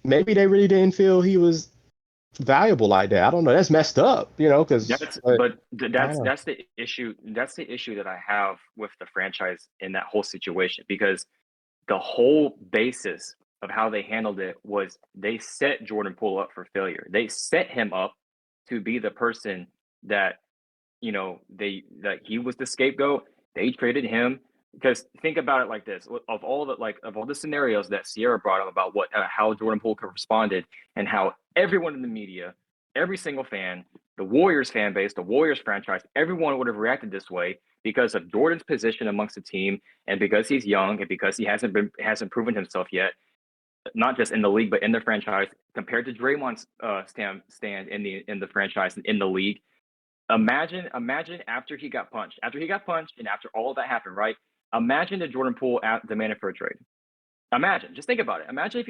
maybe they really didn't feel he was valuable like that. I don't know. That's messed up, because That's I but don't know. that's the issue. That's the issue that I have with the franchise in that whole situation because the whole basis of how they handled it was they set Jordan Poole up for failure. They set him up to be the person that that he was the scapegoat. They traded him because think about it like this: of all the scenarios that Sierra brought up about what how Jordan Poole could have responded and how everyone in the media, every single fan, the Warriors fan base, the Warriors franchise, everyone would have reacted this way because of Jordan's position amongst the team and because he's young and because he hasn't proven himself yet, not just in the league but in the franchise compared to Draymond's stand in the franchise and in the league. Imagine after he got punched, and after all of that happened, right? Imagine the Jordan Poole demanded for a trade. Imagine, just think about it. Imagine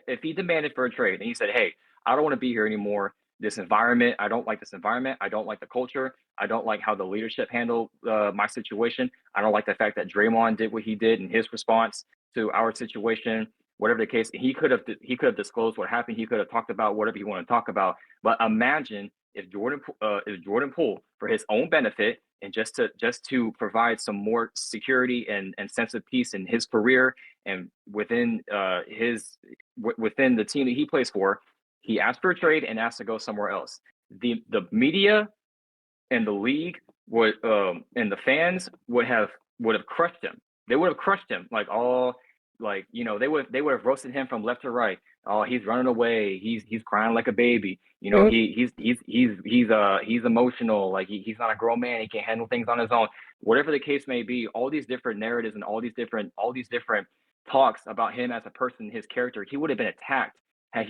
if he demanded for a trade and he said, "Hey, I don't want to be here anymore. This environment, I don't like this environment. I don't like the culture. I don't like how the leadership handled my situation. I don't like the fact that Draymond did what he did in his response to our situation. Whatever the case, he could have disclosed what happened. He could have talked about whatever he wanted to talk about. But imagine if Jordan Poole, for his own benefit and just to provide some more security and sense of peace in his career and within the team that he plays for, he asked for a trade and asked to go somewhere else. The media and the league would and the fans would have crushed him. They would have crushed him they would have roasted him from left to right. Oh, he's running away. He's crying like a baby. Yeah. He's emotional. Like he's not a grown man. He can't handle things on his own. Whatever the case may be, all these different narratives and all these different talks about him as a person, his character, he would have been attacked had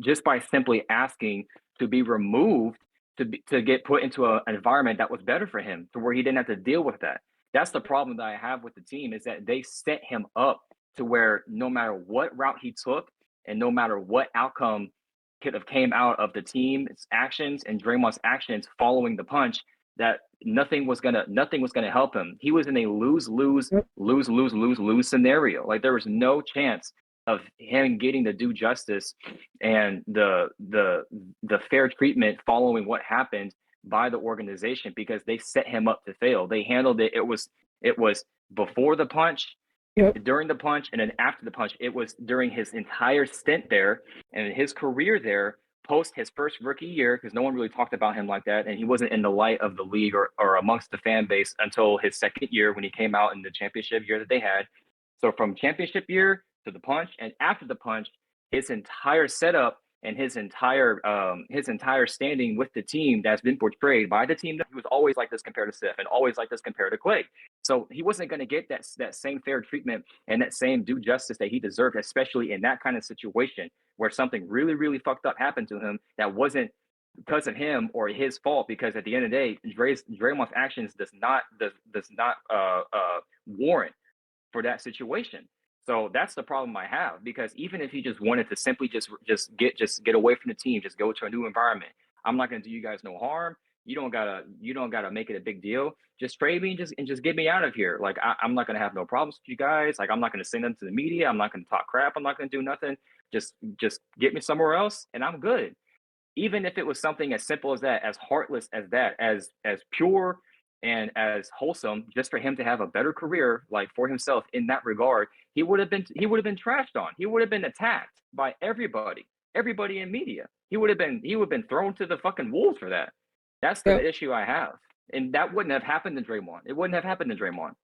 just by simply asking to be removed to get put into an environment that was better for him to where he didn't have to deal with that. That's the problem that I have with the team is that they set him up to where no matter what route he took and no matter what outcome could have came out of the team's actions and Draymond's actions following the punch, that nothing was gonna help him. He was in a lose scenario. Like there was no chance of him getting the due justice and the fair treatment following what happened by the organization because they set him up to fail. They handled it. It was before the punch, Yep. during the punch, and then after the punch. It was during his entire stint there and his career there, post his first rookie year, because no one really talked about him like that, and he wasn't in the light of the league or amongst the fan base until his second year when he came out in the championship year that they had. So from championship year to the punch and after the punch, his entire setup and his entire standing with the team that's been portrayed by the team that he was always like this compared to Steph and always like this compared to Klay. So he wasn't going to get that same fair treatment and that same due justice that he deserved, especially in that kind of situation where something really, really fucked up happened to him that wasn't because of him or his fault. Because at the end of the day, Draymond's actions does not warrant for that situation. So that's the problem I have because even if he just wanted to simply just get away from the team, just go to a new environment, I'm not going to do you guys no harm. You don't gotta make it a big deal. Just trade me and just get me out of here. Like I'm not gonna have no problems with you guys. Like I'm not gonna send them to the media. I'm not gonna talk crap. I'm not gonna do nothing. Just get me somewhere else and I'm good. Even if it was something as simple as that, as heartless as that, as pure and as wholesome, just for him to have a better career, like for himself in that regard, he would have been trashed on. He would have been attacked by everybody in media. He would have been thrown to the fucking wolves for that. That's the Yep. issue I have, and that wouldn't have happened to Draymond. It wouldn't have happened to Draymond.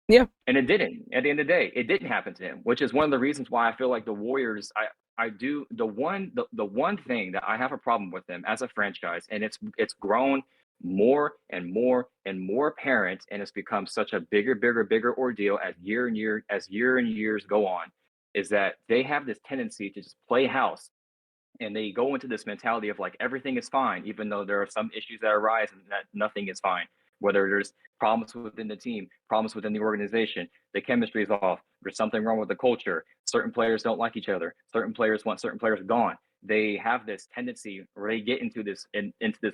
Yeah. And it didn't. At the end of the day, it didn't happen to him, which is one of the reasons why I feel like the Warriors. I do the one thing that I have a problem with them as a franchise, and it's grown more and more and more apparent, and it's become such a bigger ordeal as year and years go on, is that they have this tendency to just play house and they go into this mentality of like everything is fine, even though there are some issues that arise and that nothing is fine. Whether there's problems within the team, problems within the organization, the chemistry is off, there's something wrong with the culture, certain players don't like each other, certain players want certain players gone. They have this tendency where they get into this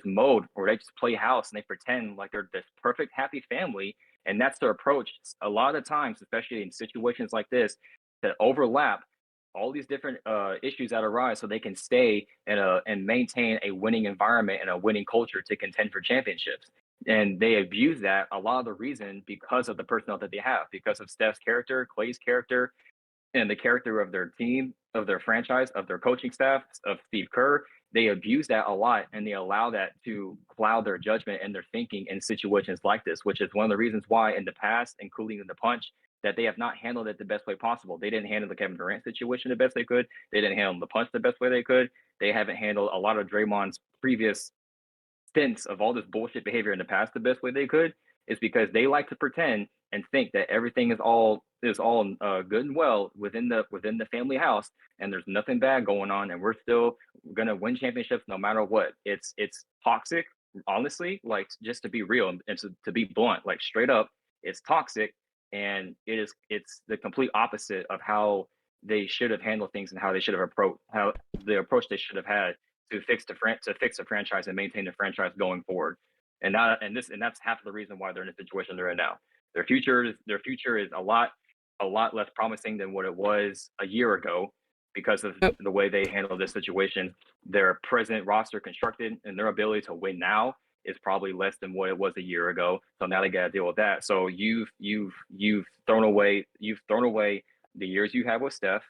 mode where they just play house and they pretend like they're this perfect happy family, and that's their approach a lot of the times, especially in situations like this that overlap all these different issues that arise so they can stay in and maintain a winning environment and a winning culture to contend for championships. And they abuse that a lot of the reason because of the personnel that they have, because of Steph's character, Klay's character, and the character of their team, of their franchise, of their coaching staff, of Steve Kerr. They abuse that a lot, and they allow that to cloud their judgment and their thinking in situations like this, which is one of the reasons why in the past, including in the punch, that they have not handled it the best way possible. They didn't handle the Kevin Durant situation the best they could. They didn't handle the punch the best way they could. They haven't handled a lot of Draymond's previous stints of all this bullshit behavior in the past the best way they could. Is because they like to pretend and think that everything is all good and well within the family house, and there's nothing bad going on, and we're still gonna win championships no matter what. It's toxic, honestly. Like, just to be real and to be blunt, like straight up, it's toxic, and it's the complete opposite of how they should have handled things and how they should have approach they should have had to fix the franchise and maintain the franchise going forward. And that's half of the reason why they're in the situation they're in now. Their future is a lot less promising than what it was a year ago because of the way they handle this situation. Their present roster constructed and their ability to win now is probably less than what it was a year ago. So now they got to deal with that. So you've thrown away the years you had with Steph.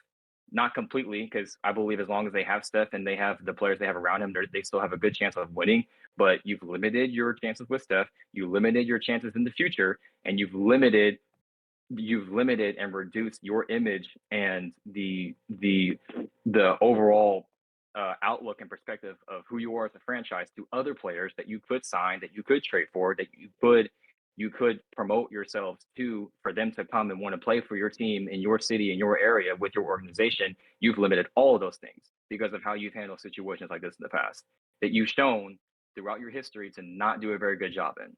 Not completely, because I believe as long as they have Steph and they have the players they have around him, they still have a good chance of winning. But you've limited your chances with Steph. You limited your chances in the future, and you've limited and reduced your image and the overall outlook and perspective of who you are as a franchise to other players that you could sign, that you could trade for, that you could promote yourselves to, for them to come and want to play for your team in your city, in your area, with your organization. You've limited all of those things because of how you've handled situations like this in the past that you've shown throughout your history to not do a very good job in.